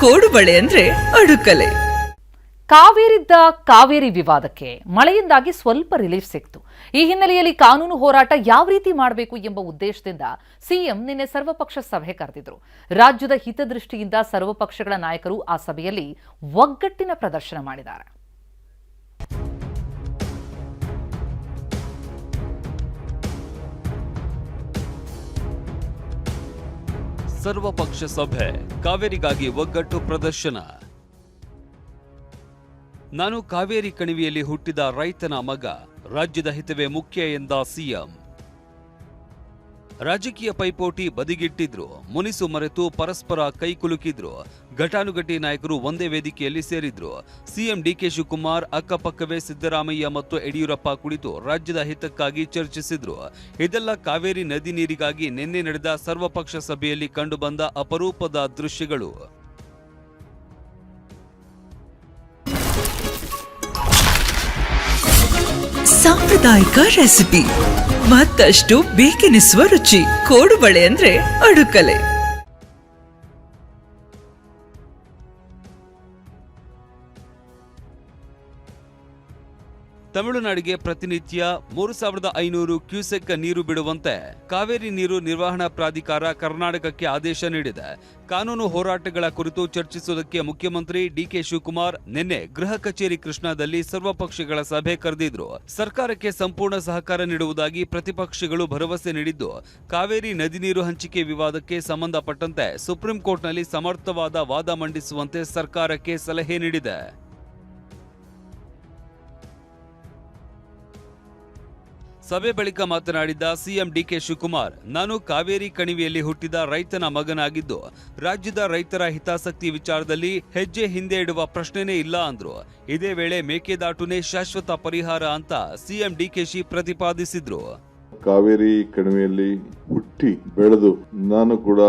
ಕೋಡುಬಳೆ ಅಂದ್ರೆ ಅಡುಕಲೆ. ಕಾವೇರಿ ವಿವಾದಕ್ಕೆ ಮಳೆಯಿಂದಾಗಿ ಸ್ವಲ್ಪ ರಿಲೀಫ್ ಸಿಕ್ತು. ಈ ಹಿನ್ನೆಲೆಯಲ್ಲಿ ಕಾನೂನು ಹೋರಾಟ ಯಾವ ರೀತಿ ಮಾಡಬೇಕು ಎಂಬ ಉದ್ದೇಶದಿಂದ ಸಿಎಂ ನಿನ್ನೆ ಸರ್ವಪಕ್ಷ ಸಭೆ ಕರೆದಿದ್ರು. ರಾಜ್ಯದ ಹಿತದೃಷ್ಟಿಯಿಂದ ಸರ್ವಪಕ್ಷಗಳ ನಾಯಕರು ಆ ಸಭೆಯಲ್ಲಿ ಒಗ್ಗಟ್ಟಿನ ಪ್ರದರ್ಶನ ಮಾಡಿದ್ದಾರೆ. ಸರ್ವಪಕ್ಷ ಸಭೆ, ಕಾವೇರಿಗಾಗಿ ಒಗ್ಗಟ್ಟು ಪ್ರದರ್ಶನ. ನಾನು ಕಾವೇರಿ ಕಣಿವೆಯಲ್ಲಿ ಹುಟ್ಟಿದ ರೈತನ ಮಗ, ರಾಜ್ಯದ ಹಿತವೇ ಮುಖ್ಯ ಎಂದ ಸಿಎಂ. ರಾಜಕೀಯ ಪೈಪೋಟಿ ಬದಿಗಿಟ್ಟಿದ್ರು, ಮುನಿಸು ಮರೆತು ಪರಸ್ಪರ ಕೈಕುಲುಕಿದ್ರು. ಘಟಾನುಘಟಿ ನಾಯಕರು ಒಂದೇ ವೇದಿಕೆಯಲ್ಲಿ ಸೇರಿದ್ರು. ಸಿಎಂ ಡಿಕೆ ಶಿವಕುಮಾರ್ ಅಕ್ಕಪಕ್ಕವೇ ಸಿದ್ದರಾಮಯ್ಯ ಮತ್ತು ಯಡಿಯೂರಪ್ಪ ಕುಳಿತು ರಾಜ್ಯದ ಹಿತಕ್ಕಾಗಿ ಚರ್ಚಿಸಿದ್ರು. ಇದೆಲ್ಲ ಕಾವೇರಿ ನದಿ ನೀರಿಗಾಗಿ ನಿನ್ನೆ ನಡೆದ ಸರ್ವಪಕ್ಷ ಸಭೆಯಲ್ಲಿ ಕಂಡುಬಂದ ಅಪರೂಪದ ದೃಶ್ಯಗಳು. ಸಾಂಪ್ರದಾಯಿಕ ರೆಸಿಪಿ, ಮತ್ತಷ್ಟು ಬೇಕೆನಿಸುವ ರುಚಿ. ಕೋಡುಬಳೆ ಅಂದ್ರೆ ಅಡುಕಲೆ. ತಮಿಳುನಾಡಿಗೆ ಪ್ರತಿನಿತ್ಯ 3500 ಕ್ಯೂಸೆಕ್ ನೀರು ಬಿಡುವಂತೆ ಕಾವೇರಿ ನೀರು ನಿರ್ವಹಣಾ ಪ್ರಾಧಿಕಾರ ಕರ್ನಾಟಕಕ್ಕೆ ಆದೇಶ ನೀಡಿದೆ. ಕಾನೂನು ಹೋರಾಟಗಳ ಕುರಿತು ಚರ್ಚಿಸುವುದಕ್ಕೆ ಮುಖ್ಯಮಂತ್ರಿ ಡಿಕೆ ಶಿವಕುಮಾರ್ ನಿನ್ನೆ ಗೃಹ ಕಚೇರಿ ಕೃಷ್ಣಾದಲ್ಲಿ ಸರ್ವಪಕ್ಷಗಳ ಸಭೆ ಕರೆದಿದ್ರು. ಸರ್ಕಾರಕ್ಕೆ ಸಂಪೂರ್ಣ ಸಹಕಾರ ನೀಡುವುದಾಗಿ ಪ್ರತಿಪಕ್ಷಗಳು ಭರವಸೆ ನೀಡಿದ್ದು, ಕಾವೇರಿ ನದಿ ನೀರು ಹಂಚಿಕೆ ವಿವಾದಕ್ಕೆ ಸಂಬಂಧಪಟ್ಟಂತೆ ಸುಪ್ರೀಂ ಕೋರ್ಟ್ನಲ್ಲಿ ಸಮರ್ಥವಾದ ವಾದ ಮಂಡಿಸುವಂತೆ ಸರ್ಕಾರಕ್ಕೆ ಸಲಹೆ ನೀಡಿದೆ. ಸಭೆ ಬಳಿಕ ಮಾತನಾಡಿದ ಸಿಎಂ ಡಿಕೆ ಶಿವಕುಮಾರ್, ನಾನು ಕಾವೇರಿ ಕಣಿವೆಯಲ್ಲಿ ಹುಟ್ಟಿದ ರೈತನ ಮಗನಾಗಿದ್ದು, ರಾಜ್ಯದ ರೈತರ ಹಿತಾಸಕ್ತಿ ವಿಚಾರದಲ್ಲಿ ಹೆಜ್ಜೆ ಹಿಂದೆ ಇಡುವ ಪ್ರಶ್ನೆನೇ ಇಲ್ಲ ಅಂದ್ರು. ಇದೇ ವೇಳೆ ಮೇಕೆದಾಟುನೇ ಶಾಶ್ವತ ಪರಿಹಾರ ಅಂತ ಸಿಎಂ ಡಿಕೆಶಿ ಪ್ರತಿಪಾದಿಸಿದ್ರು. ಕಾವೇರಿ ಕಣಿವೆಯಲ್ಲಿ ಹುಟ್ಟಿ ಬೆಳೆದು ನಾನು ಕೂಡ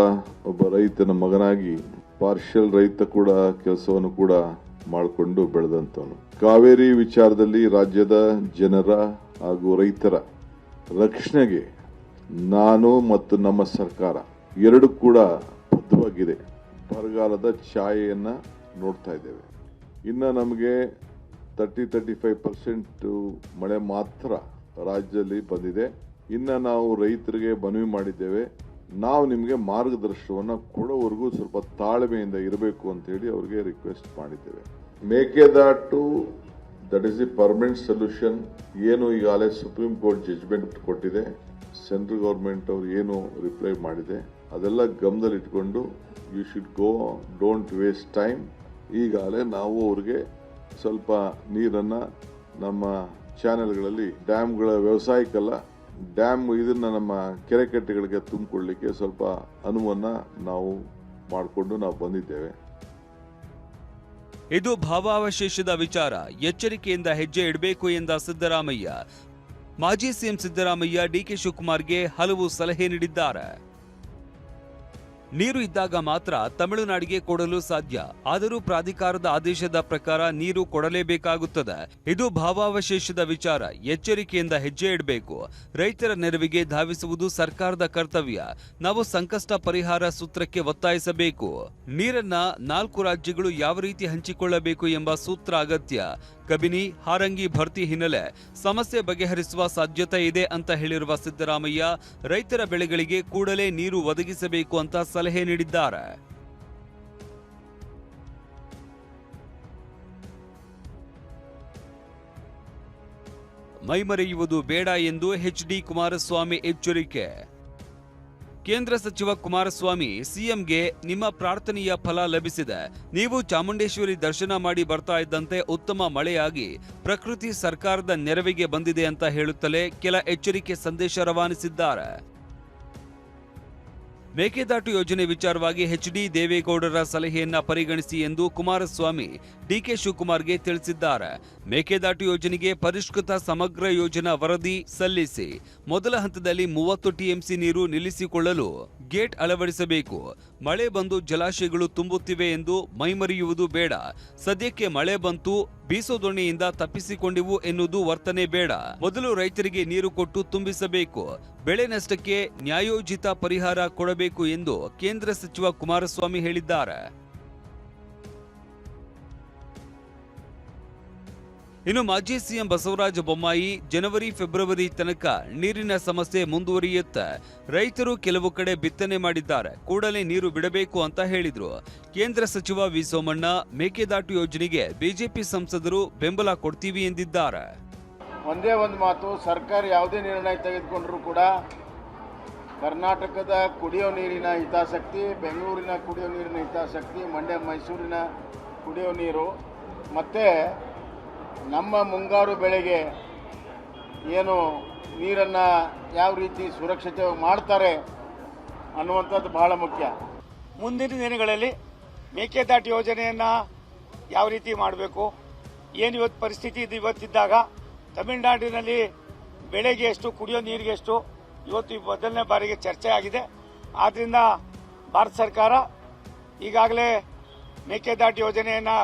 ಒಬ್ಬ ರೈತನ ಮಗನಾಗಿ ಪಾರ್ಷಿಯಲ್ ರೈತ ಕೂಡ ಕೆಲಸವನ್ನು ಕೂಡ ಮಾಡಿಕೊಂಡು ಬೆಳೆದಂತವನು. ಕಾವೇರಿ ವಿಚಾರದಲ್ಲಿ ರಾಜ್ಯದ ಜನರ ಹಾಗೂ ರೈತರ ರಕ್ಷಣೆಗೆ ನಾನು ಮತ್ತು ನಮ್ಮ ಸರ್ಕಾರ ಎರಡು ಕೂಡ ಬದ್ಧವಾಗಿದೆ. ಬರಗಾಲದ ಛಾಯೆಯನ್ನ ನೋಡ್ತಾ ಇದ್ದೇವೆ. ಇನ್ನು ನಮಗೆ 35% ಮಳೆ ಮಾತ್ರ ರಾಜ್ಯದಲ್ಲಿ ಬಂದಿದೆ. ಇನ್ನು ನಾವು ರೈತರಿಗೆ ಮನವಿ ಮಾಡಿದ್ದೇವೆ, ನಾವು ನಿಮಗೆ ಮಾರ್ಗದರ್ಶನವನ್ನು ಕೊಡೋವರೆಗೂ ಸ್ವಲ್ಪ ತಾಳ್ಮೆಯಿಂದ ಇರಬೇಕು ಅಂತ ಹೇಳಿ ಅವರಿಗೆ ರಿಕ್ವೆಸ್ಟ್ ಮಾಡಿದ್ದೇವೆ. Mekedatu that is the permanent solution ಏನು ಈಗಾಗಲೇ ಸುಪ್ರೀಂ ಕೋರ್ಟ್ ಜಡ್ಜ್ಮೆಂಟ್ ಕೊಟ್ಟಿದೆ, ಸೆಂಟ್ರಲ್ ಗವರ್ಮೆಂಟ್ ಅವರು ಏನು ರಿಪ್ಲೈ ಮಾಡಿದೆ, ಅದೆಲ್ಲ ಗಮನದಲ್ಲಿಟ್ಕೊಂಡು you should go, don't waste time. ಈಗಾಗಲೇ ನಾವು ಅವ್ರಿಗೆ ಸ್ವಲ್ಪ ನೀರನ್ನು ನಮ್ಮ ಚಾನೆಲ್ಗಳಲ್ಲಿ ಡ್ಯಾಮ್ಗಳ ವ್ಯವಸಾಯಕ್ಕಲ್ಲ, ಡ್ಯಾಮ್ ಇದನ್ನ ನಮ್ಮ ಕೆರೆ ಕಟ್ಟೆಗಳಿಗೆ ತುಂಬಿಕೊಳ್ಳಲಿಕ್ಕೆ ಸ್ವಲ್ಪ ಅನುವನ್ನು ನಾವು ಮಾಡಿಕೊಂಡು ನಾವು ಬಂದಿದ್ದೇವೆ. ಇದು ಭಾವಾವಶೇಷದ ವಿಚಾರ, ಎಚ್ಚರಿಕೆಯಿಂದ ಹೆಜ್ಜೆ ಇಡಬೇಕು ಎಂದ ಸಿದ್ದರಾಮಯ್ಯ. ಮಾಜಿ ಸಿಎಂ ಸಿದ್ದರಾಮಯ್ಯ ಡಿಕೆ ಶಿವಕುಮಾರ್ಗೆ ಹಲವು ಸಲಹೆ ನೀಡಿದ್ದಾರೆ. ನೀರು ಇದ್ದಾಗ ಮಾತ್ರ ತಮಿಳುನಾಡಿಗೆ ಕೊಡಲು ಸಾಧ್ಯ, ಆದರೂ ಪ್ರಾಧಿಕಾರದ ಆದೇಶದ ಪ್ರಕಾರ ನೀರು ಕೊಡಲೇಬೇಕಾಗುತ್ತದೆ. ಇದು ಭಾವಾವಶೇಷದ ವಿಚಾರ, ಎಚ್ಚರಿಕೆಯಿಂದ ಹೆಜ್ಜೆ ಇಡಬೇಕು. ರೈತರ ನೆರವಿಗೆ ಧಾವಿಸುವುದು ಸರ್ಕಾರದ ಕರ್ತವ್ಯ. ನಾವು ಸಂಕಷ್ಟ ಪರಿಹಾರ ಸೂತ್ರಕ್ಕೆ ಒತ್ತಾಯಿಸಬೇಕು. ನೀರನ್ನ 4 ರಾಜ್ಯಗಳು ಯಾವ ರೀತಿ ಹಂಚಿಕೊಳ್ಳಬೇಕು ಎಂಬ ಸೂತ್ರ ಅಗತ್ಯ. ಕಬಿನಿ, ಹಾರಂಗಿ ಭರ್ತಿ ಹಿನ್ನೆಲೆ ಸಮಸ್ಯೆ ಬಗೆಹರಿಸುವ ಸಾಧ್ಯತೆ ಇದೆ ಅಂತ ಹೇಳಿರುವ ಸಿದ್ದರಾಮಯ್ಯ, ರೈತರ ಬೆಳೆಗಳಿಗೆ ಕೂಡಲೇ ನೀರು ಒದಗಿಸಬೇಕು ಅಂತ ಸಲಹೆ ನೀಡಿದ್ದಾರೆ. ಮೈಮರೆಯುವುದು ಬೇಡ ಎಂದು ಎಚ್.ಡಿ. ಕುಮಾರಸ್ವಾಮಿ ಎಚ್ಚರಿಕೆ. ಕೇಂದ್ರ ಸಚಿವ ಕುಮಾರಸ್ವಾಮಿ ಸಿಎಂಗೆ ನಿಮ್ಮ ಪ್ರಾರ್ಥನೆಯ ಫಲ ಲಭಿಸಿದೆ. ನೀವು ಚಾಮುಂಡೇಶ್ವರಿ ದರ್ಶನ ಮಾಡಿ ಬರ್ತಾ ಇದ್ದಂತೆ ಉತ್ತಮ ಮಳೆಯಾಗಿ ಪ್ರಕೃತಿ ಸರ್ಕಾರದ ನೆರವಿಗೆ ಬಂದಿದೆ ಅಂತ ಹೇಳುತ್ತಲೇ ಕೆಲ ಎಚ್ಚರಿಕೆ ಸಂದೇಶ ರವಾನಿಸಿದ್ದಾರೆ. ಮೇಕೆದಾಟು ಯೋಜನೆ ವಿಚಾರವಾಗಿ ಎಚ್.ಡಿ. ದೇವೇಗೌಡರ ಸಲಹೆಯನ್ನ ಪರಿಗಣಿಸಿ ಎಂದು ಕುಮಾರಸ್ವಾಮಿ ಡಿಕೆ ಶಿವಕುಮಾರ್ಗೆ ತಿಳಿಸಿದ್ದಾರೆ. ಮೇಕೆದಾಟು ಯೋಜನೆಗೆ ಪರಿಷ್ಕೃತ ಸಮಗ್ರ ಯೋಜನಾ ವರದಿ ಸಲ್ಲಿಸಿ ಮೊದಲ ಹಂತದಲ್ಲಿ 30 ಟಿಎಂಸಿ ನೀರು ನಿಲ್ಲಿಸಿಕೊಳ್ಳಲು ಗೇಟ್ ಅಳವಡಿಸಬೇಕು. ಮಳೆ ಬಂದು ಜಲಾಶಯಗಳು ತುಂಬುತ್ತಿವೆ ಎಂದು ಮೈಮರೆಯುವುದು ಬೇಡ. ಸದ್ಯಕ್ಕೆ ಮಳೆ ಬಂತು, ಬೀಸೋ ದೋಣಿಯಿಂದ ತಪ್ಪಿಸಿಕೊಂಡಿವು ಎನ್ನುವುದು ವರ್ತನೆ ಬೇಡ. ಮೊದಲು ರೈತರಿಗೆ ನೀರು ಕೊಟ್ಟು ತುಂಬಿಸಬೇಕು. ಬೆಳೆ ನಷ್ಟಕ್ಕೆ ನ್ಯಾಯೋಚಿತ ಪರಿಹಾರ ಕೊಡಬೇಕು ಎಂದು ಕೇಂದ್ರ ಸಚಿವ ಕುಮಾರಸ್ವಾಮಿ ಹೇಳಿದ್ದಾರೆ. ಇನ್ನು ಮಾಜಿ ಸಿಎಂ ಬಸವರಾಜ ಬೊಮ್ಮಾಯಿ ಜನವರಿ ಫೆಬ್ರವರಿ ತನಕ ನೀರಿನ ಸಮಸ್ಯೆ ಮುಂದುವರಿಯುತ್ತೆ, ರೈತರು ಕೆಲವು ಕಡೆ ಬಿತ್ತನೆ ಮಾಡಿದ್ದಾರೆ, ಕೂಡಲೇ ನೀರು ಬಿಡಬೇಕು ಅಂತ ಹೇಳಿದ್ರು. ಕೇಂದ್ರ ಸಚಿವ ವಿ ಸೋಮಣ್ಣ ಮೇಕೆದಾಟು ಯೋಜನೆಗೆ ಬಿಜೆಪಿ ಸಂಸದರು ಬೆಂಬಲ ಕೊಡ್ತೀವಿ ಎಂದಿದ್ದಾರೆ. ಒಂದೇ ಒಂದು ಮಾತು, ಸರ್ಕಾರ ಯಾವುದೇ ನಿರ್ಣಯ ತೆಗೆದುಕೊಂಡರೂ ಕೂಡ ಕರ್ನಾಟಕದ ಕುಡಿಯೋ ನೀರಿನ ಹಿತಾಸಕ್ತಿ, ಬೆಂಗಳೂರಿನ ಕುಡಿಯೋ ನೀರಿನ ಹಿತಾಸಕ್ತಿ, ಮಂಡ್ಯ ಮೈಸೂರಿನ ಕುಡಿಯೋ ನೀರು ಮತ್ತು ನಮ್ಮ ಮುಂಗಾರು ಬೆಳೆಗೆ ಏನು ನೀರನ್ನು ಯಾವ ರೀತಿ ಸುರಕ್ಷಿತವಾಗಿ ಮಾಡ್ತಾರೆ ಅನ್ನುವಂಥದ್ದು ಬಹಳ ಮುಖ್ಯ. ಮುಂದಿನ ದಿನಗಳಲ್ಲಿ ಮೇಕೆದಾಟು ಯೋಜನೆಯನ್ನು ಯಾವ ರೀತಿ ಮಾಡಬೇಕು, ಏನು ಇವತ್ತು ಪರಿಸ್ಥಿತಿ ಇದು ಇವತ್ತಿದ್ದಾಗ ತಮಿಳುನಾಡಿನಲ್ಲಿ ಬೆಳೆಗೆ ಎಷ್ಟು, ಕುಡಿಯೋ ನೀರಿಗೆ ಎಷ್ಟು, ಇವತ್ತು ಈ ಮೊದಲನೇ ಬಾರಿಗೆ ಚರ್ಚೆ ಆಗಿದೆ. ಆದ್ದರಿಂದ ಭಾರತ ಸರ್ಕಾರ ಈಗಾಗಲೇ ಮೇಕೆದಾಟು ಯೋಜನೆಯನ್ನು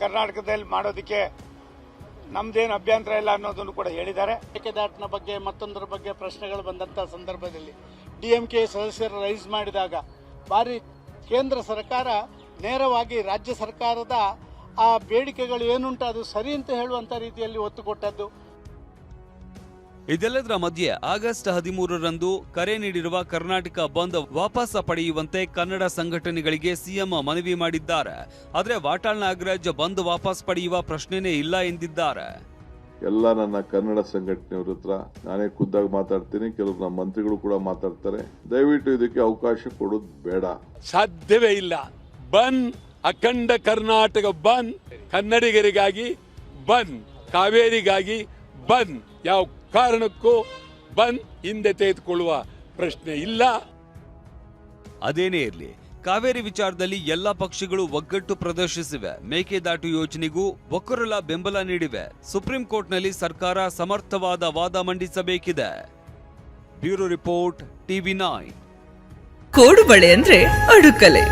ಕರ್ನಾಟಕದಲ್ಲಿ ಮಾಡೋದಕ್ಕೆ ನಮ್ದೇನು ಅಭ್ಯಂತರ ಇಲ್ಲ ಅನ್ನೋದನ್ನು ಕೂಡ ಹೇಳಿದ್ದಾರೆ. ಮೇಕೆದಾಟಿನ ಬಗ್ಗೆ ಮತ್ತೊಂದರ ಬಗ್ಗೆ ಪ್ರಶ್ನೆಗಳು ಬಂದಂಥ ಸಂದರ್ಭದಲ್ಲಿ DMK ಸದಸ್ಯರು ರೈಸ್ ಮಾಡಿದಾಗ ಬಾರಿ ಕೇಂದ್ರ ಸರ್ಕಾರ ನೇರವಾಗಿ ರಾಜ್ಯ ಸರ್ಕಾರದ ಆ ಬೇಡಿಕೆಗಳು ಏನುಂಟು ಅದು ಸರಿ ಅಂತ ಹೇಳುವಂಥ ರೀತಿಯಲ್ಲಿ ಒತ್ತು ಕೊಟ್ಟದ್ದು. ಇದೆಲ್ಲದರ ಮಧ್ಯೆ ಆಗಸ್ಟ್ 13ರಂದು ಕರೆ ನೀಡಿರುವ ಕರ್ನಾಟಕ ಬಂದ್ ವಾಪಸ್ ಪಡೆಯುವಂತೆ ಕನ್ನಡ ಸಂಘಟನೆಗಳಿಗೆ ಸಿಎಂ ಮನವಿ ಮಾಡಿದ್ದಾರೆ. ಆದರೆ ವಾಟಾಳ್ ನಾಗರಾಜ್ ಬಂದ್ ವಾಪಸ್ ಪಡೆಯುವ ಪ್ರಶ್ನೆನೇ ಇಲ್ಲ ಎಂದಿದ್ದಾರೆ. ಎಲ್ಲ ನನ್ನ ಕನ್ನಡ ಸಂಘಟನೆಯವ್ರ ಹತ್ರ ನಾನೇ ಖುದ್ದಾಗಿ ಮಾತಾಡ್ತೀನಿ, ಕೆಲವರು ನಮ್ಮ ಮಂತ್ರಿಗಳು ಕೂಡ ಮಾತಾಡ್ತಾರೆ. ದಯವಿಟ್ಟು ಇದಕ್ಕೆ ಅವಕಾಶ ಕೊಡೋದು ಬೇಡ, ಸಾಧ್ಯವೇ ಇಲ್ಲ. ಬಂದ್, ಅಖಂಡ ಕರ್ನಾಟಕ ಬಂದ್, ಕನ್ನಡಿಗರಿಗಾಗಿ ಬಂದ್, ಕಾವೇರಿಗಾಗಿ ಬಂದ್, ಯಾವ ಕಾರಣಕ್ಕೂ ಬಂದ್ ಹಿಂದೆ ತೆಗೆದುಕೊಳ್ಳುವ ಪ್ರಶ್ನೆ ಇಲ್ಲ. ಅದೇನೇ ಇರಲಿ, ಕಾವೇರಿ ವಿಚಾರದಲ್ಲಿ ಎಲ್ಲಾ ಪಕ್ಷಗಳು ಒಗ್ಗಟ್ಟು ಪ್ರದರ್ಶಿಸಿವೆ. ಮೇಕೆದಾಟು ಯೋಜನೆಗೂ ಒಕ್ಕರಲ ಬೆಂಬಲ ನೀಡಿವೆ. ಸುಪ್ರೀಂ ಕೋರ್ಟ್ನಲ್ಲಿ ಸರ್ಕಾರ ಸಮರ್ಥವಾದ ವಾದ ಮಂಡಿಸಬೇಕಿದೆ. Bureau report, TV9. ಕೋಡುಬಳೆ ಅಂದ್ರೆ ಅಡುಕಲೆ.